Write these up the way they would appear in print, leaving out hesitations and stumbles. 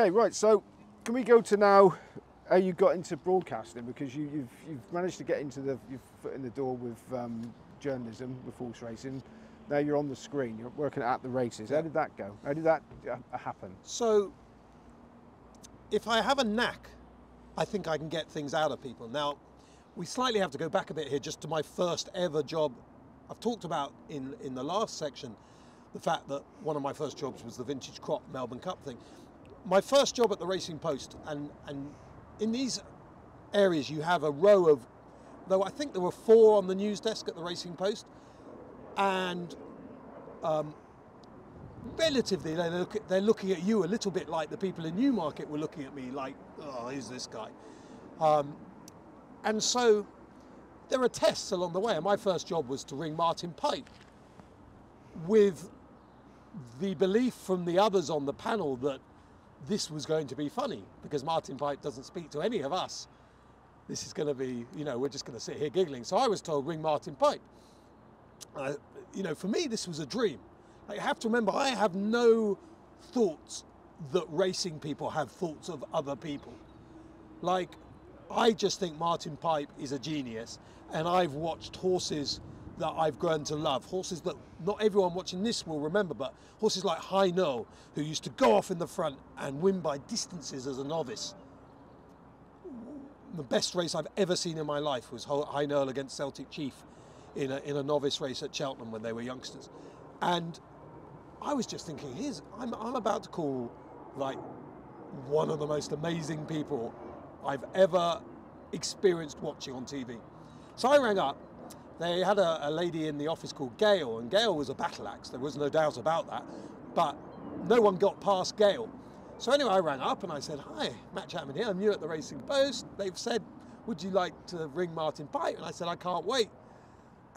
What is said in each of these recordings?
Okay, right, so can we go to now how you got into broadcasting, because you've managed to get into your foot in the door with journalism, with horse racing. Now you're on the screen, you're working at the races. How did that go? How did that happen? So, if I have a knack, I think I can get things out of people. Now, we slightly have to go back a bit here just to my first ever job. I've talked about in the last section the fact that one of my first jobs was the Vintage Crop Melbourne Cup thing. My first job at the Racing Post, and in these areas you have a row of, though I think there were 4 on the news desk at the Racing Post, and relatively they're looking at you a little bit like the people in Newmarket were looking at me, like, oh, who's this guy? And so there are tests along the way, and my first job was to ring Martin Pipe, with the belief from the others on the panel that this was going to be funny, because Martin Pipe doesn't speak to any of us. This is going to be, we're just going to sit here giggling. So I was told, ring Martin Pipe. For me, this was a dream. You have to remember, I have no thoughts that racing people have thoughts of other people. Like, I just think Martin Pipe is a genius, and I've watched horses that I've grown to love. Horses that not everyone watching this will remember, but horses like High Noel, who used to go off in the front and win by distances as a novice. The best race I've ever seen in my life was High Noel against Celtic Chief in a novice race at Cheltenham when they were youngsters. And I was just thinking, I'm about to call like one of the most amazing people I've ever experienced watching on TV. So I rang up. They had a lady in the office called Gail, and Gail was a battle axe, there was no doubt about that, but no one got past Gail. So anyway, I rang up and I said, hi, Matt Chapman here, I'm new at the Racing Post. They've said, would you like to ring Martin Pipe? And I said, I can't wait.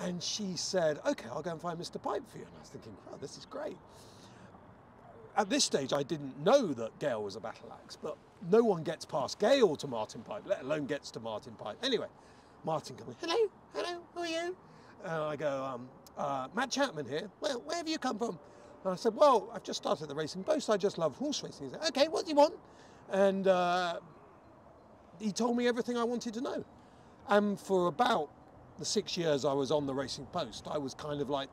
And she said, okay, I'll go and find Mr. Pipe for you. And I was thinking, wow, this is great. At this stage, I didn't know that Gail was a battle axe, but no one gets past Gail to Martin Pipe, let alone gets to Martin Pipe. Anyway, Martin comes in, hello, who are you? And I go, Matt Chapman here. Well, where have you come from? And I said, well, I've just started at the Racing Post. I just love horse racing. He said, okay, what do you want? And he told me everything I wanted to know. And for about the 6 years I was on the Racing Post, I was kind of like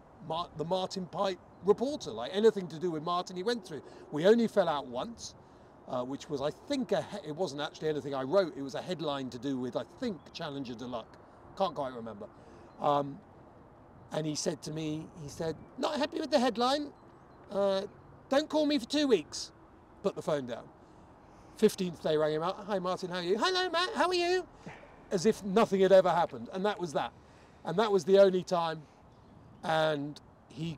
the Martin Pipe reporter, like anything to do with Martin he went through. We only fell out once, which was, I think, it wasn't actually anything I wrote. It was a headline to do with, I think, Challenger de Luck. Can't quite remember. And he said to me, not happy with the headline. Don't call me for 2 weeks. Put the phone down. 15th day rang him out. Hi, Martin, how are you? Hello, Matt, how are you? As if nothing had ever happened. And that was that. And that was the only time. And he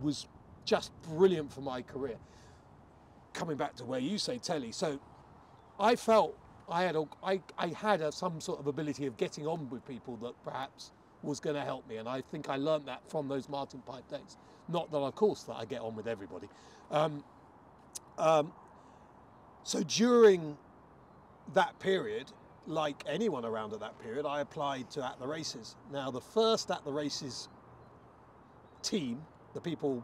was just brilliant for my career. Coming back to where you say telly. So I felt I had some sort of ability of getting on with people that perhaps was going to help me, and I think I learned that from those Martin Pipe days. Not that, of course, that I get on with everybody. So during that period, like anyone around at that period, I applied to At the Races. Now, the first At the Races team, the people,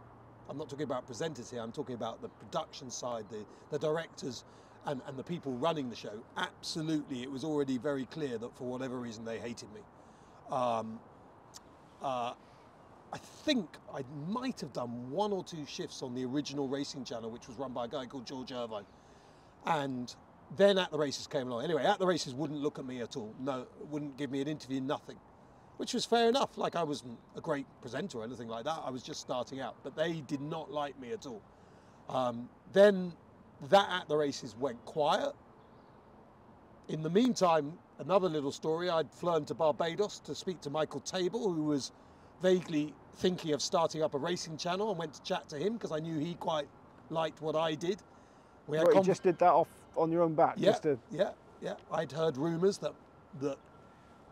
I'm not talking about presenters here, I'm talking about the production side, the directors, and the people running the show, absolutely, it was already very clear that for whatever reason they hated me. I think I might have done 1 or 2 shifts on the original racing channel, which was run by a guy called George Irvine. And then At the Races came along. Anyway, At the Races wouldn't look at me at all. No, wouldn't give me an interview, nothing. Which was fair enough. Like, I wasn't a great presenter or anything like that. I was just starting out. But they did not like me at all. Then that At the Races went quiet. In the meantime, another little story, I'd flown to Barbados to speak to Michael Table, who was vaguely thinking of starting up a racing channel, and went to chat to him because I knew he quite liked what I did. You just did that off on your own back? Yeah, yeah. I'd heard rumours that,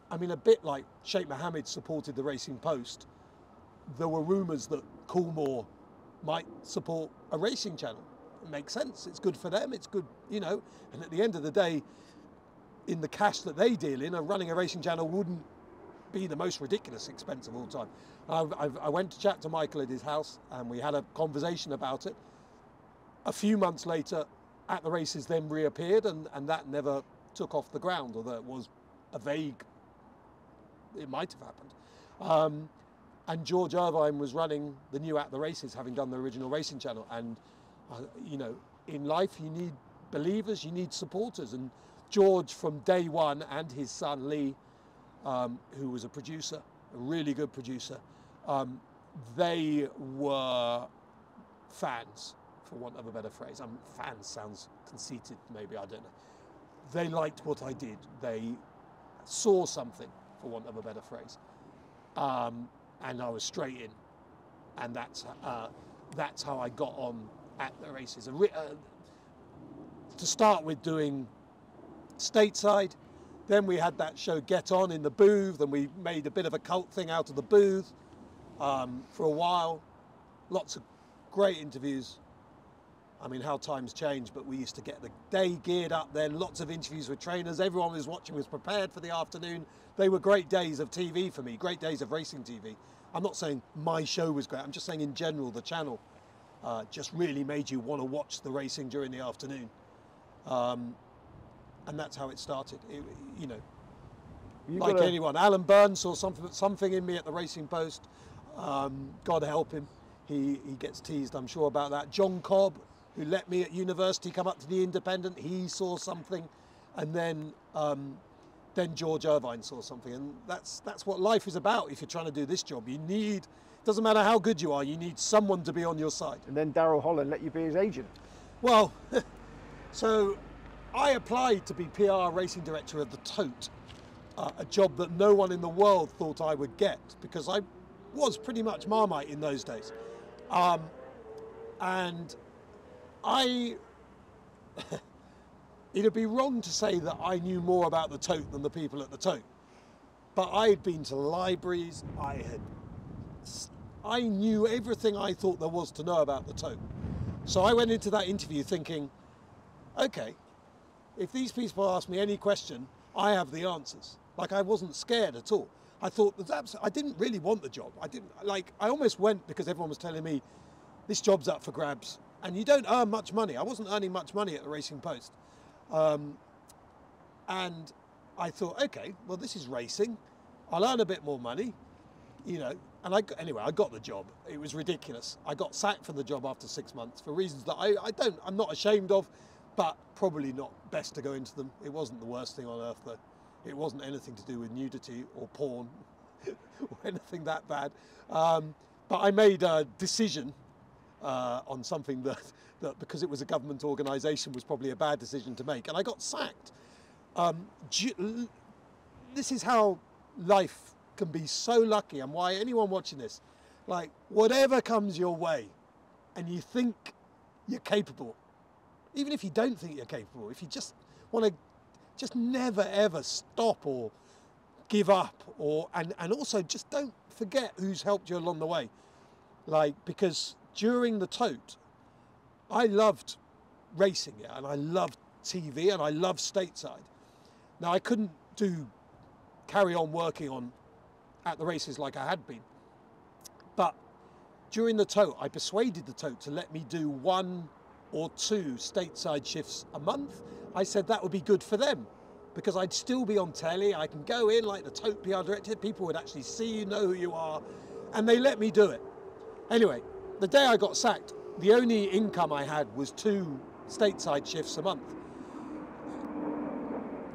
I mean, a bit like Sheikh Mohammed supported the Racing Post, there were rumours that Coolmore might support a racing channel. It makes sense, it's good for them, it's good, and at the end of the day, in the cash that they deal in, running a racing channel wouldn't be the most ridiculous expense of all time. I went to chat to Michael at his house and we had a conversation about it. A few months later, At the Races then reappeared, and that never took off the ground, although it was a vague, it might have happened. And George Irvine was running the new At the Races, having done the original racing channel. And, you know, in life you need believers, you need supporters. And George from day one, and his son Lee, who was a producer, a really good producer, they were fans, for want of a better phrase. Fans sounds conceited, maybe, I don't know. They liked what I did. They saw something, for want of a better phrase. And I was straight in. And that's how I got on At the Races. To start with doing stateside, then we had that show Get On in the booth, and we made a bit of a cult thing out of the booth for a while. Lots of great interviews. I mean, how times change, but we used to get the day geared up then, lots of interviews with trainers. Everyone was watching was prepared for the afternoon. They were great days of TV for me, great days of racing TV. I'm not saying my show was great, I'm just saying in general the channel just really made you want to watch the racing during the afternoon. And that's how it started. You know, like anyone. Alan Byrne saw something in me at the Racing Post. God help him. He gets teased, I'm sure, about that. John Cobb, who let me at university come up to the Independent, he saw something. And then George Irvine saw something. And that's what life is about if you're trying to do this job. You need, doesn't matter how good you are, you need someone to be on your side. And then Darrel Holland let you be his agent. Well, so I applied to be PR racing director of the Tote, a job that no one in the world thought I would get, because I was pretty much Marmite in those days. And it'd be wrong to say that I knew more about the Tote than the people at the Tote. But I had been to libraries, I knew everything I thought there was to know about the Tote. So I went into that interview thinking, okay, if these people ask me any question, I have the answers. Like, I wasn't scared at all. I thought that I didn't really want the job. I almost went because everyone was telling me this job's up for grabs and you don't earn much money. I wasn't earning much money at the Racing Post. And I thought, okay, well, this is racing. I'll earn a bit more money, you know. And anyway, I got the job. It was ridiculous. I got sacked from the job after 6 months for reasons that I'm not ashamed of, but probably not best to go into them. It wasn't the worst thing on earth, though. It wasn't anything to do with nudity or porn or anything that bad. But I made a decision on something that because it was a government organisation was probably a bad decision to make, and I got sacked. This is how life can be so lucky, and why anyone watching this, like, whatever comes your way and you think you're capable, even if you don't think you're capable, if you just want to just never ever stop or give up, and also just don't forget who's helped you along the way. Like, because during the Tote, I loved racing, yeah, and I loved TV, and I loved stateside. Now, I couldn't carry on working on At the Races like I had been, but during the Tote, I persuaded the Tote to let me do 1 or 2 stateside shifts a month. I said that would be good for them, because I'd still be on telly. I can go in like the Tote PR director, people would actually see you, know who you are, and they let me do it. Anyway, the day I got sacked, the only income I had was 2 stateside shifts a month.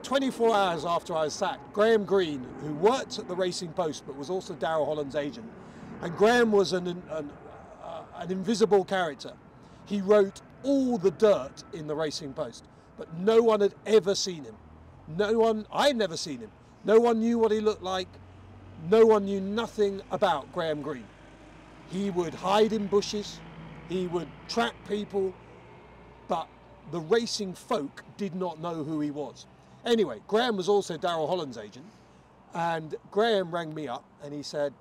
24 hours after I was sacked, Graham Green, who worked at the Racing Post but was also Darrel Holland's agent, and Graham was an invisible character. He wrote all the dirt in the Racing Post, but no one had ever seen him. I'd never seen him. No one knew what he looked like. No one knew nothing about Graham Green. He would hide in bushes. He would trap people, but the racing folk did not know who he was. Anyway, Graham was also Darrel Holland's agent, and Graham rang me up and he said,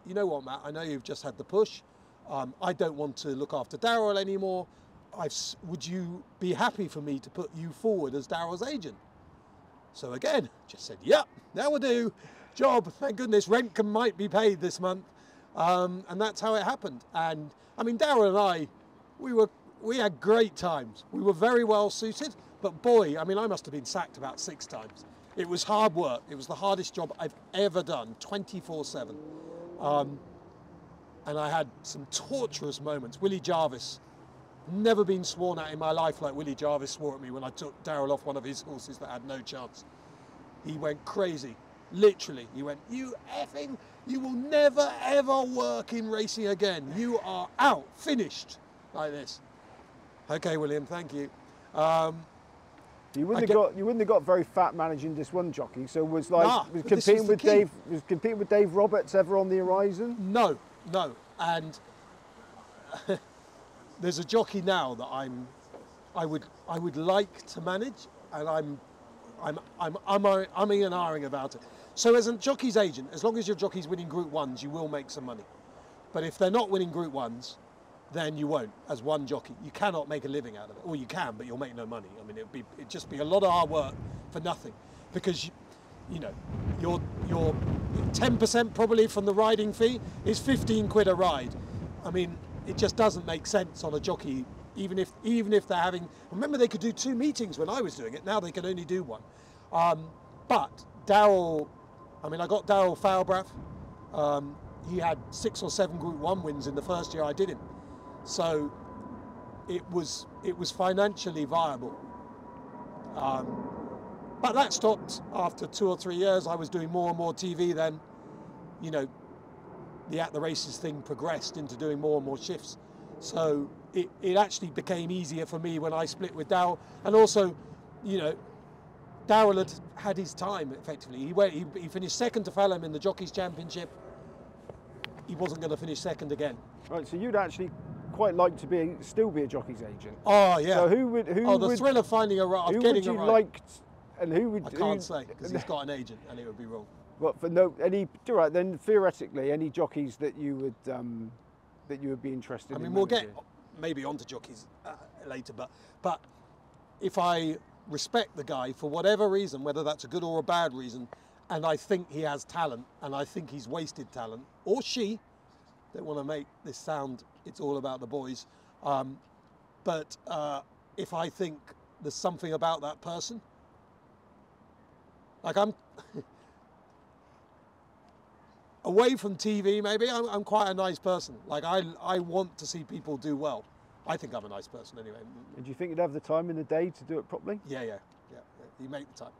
you know what, Matt, I know you've just had the push. I don't want to look after Darrel anymore. Would you be happy for me to put you forward as Darrel's agent? So again, just said, yep, that will do. Job, thank goodness, rent might be paid this month. And that's how it happened. And I mean, Darrel and I, we were we had great times. We were very well suited, but boy, I mean, I must have been sacked about 6 times. It was hard work. It was the hardest job I've ever done, 24/7. And I had some torturous moments. Willie Jarvis, never been sworn at in my life like Willie Jarvis swore at me when I took Darrel off one of his horses that had no chance. He went crazy, literally. He went, you will never ever work in racing again. You are out, finished, like this. Okay, William, thank you. You wouldn't have got very fat managing this one jockey. So was competing with Dave Roberts ever on the horizon? No. And there's a jockey now that I would like to manage, and I'm umming and ahhing about it. So as a jockey's agent, as long as your jockey's winning Group 1s, you will make some money. But if they're not winning Group 1s, then you won't. As one jockey, you cannot make a living out of it. Or you can, but you'll make no money. I mean, it'd just be a lot of hard work for nothing, because you know, your 10% probably from the riding fee is 15 quid a ride. I mean, it just doesn't make sense on a jockey, even if they're having. Remember, they could do 2 meetings when I was doing it. Now they can only do 1. But Darrel, I mean, I got Darrel Falbrath. He had 6 or 7 Group 1 wins in the first year I did him. So it was financially viable. But that stopped after 2 or 3 years. I was doing more and more TV then. You know, the At the Races thing progressed into doing more and more shifts. So it actually became easier for me when I split with Darrel. And also, you know, Darrel had his time effectively. He finished second to Falham in the Jockeys Championship. He wasn't going to finish second again. Right, so you'd actually quite like to still be a jockey's agent. Oh yeah. So who would the thrill of finding a ride, of getting a ride. Like, and who would? I can't say, because he's got an agent, and it would be wrong. But for right, then theoretically, any jockeys that you would be interested in. I mean, we'll get maybe onto jockeys later, but if I respect the guy for whatever reason, whether that's a good or a bad reason, and I think he has talent, and I think he's wasted talent, or she, don't want to make this sound it's all about the boys, but if I think there's something about that person, like I'm away from TV, maybe I'm quite a nice person. Like I want to see people do well. I think I'm a nice person anyway. And do you think you'd have the time in the day to do it properly? Yeah. You make the time.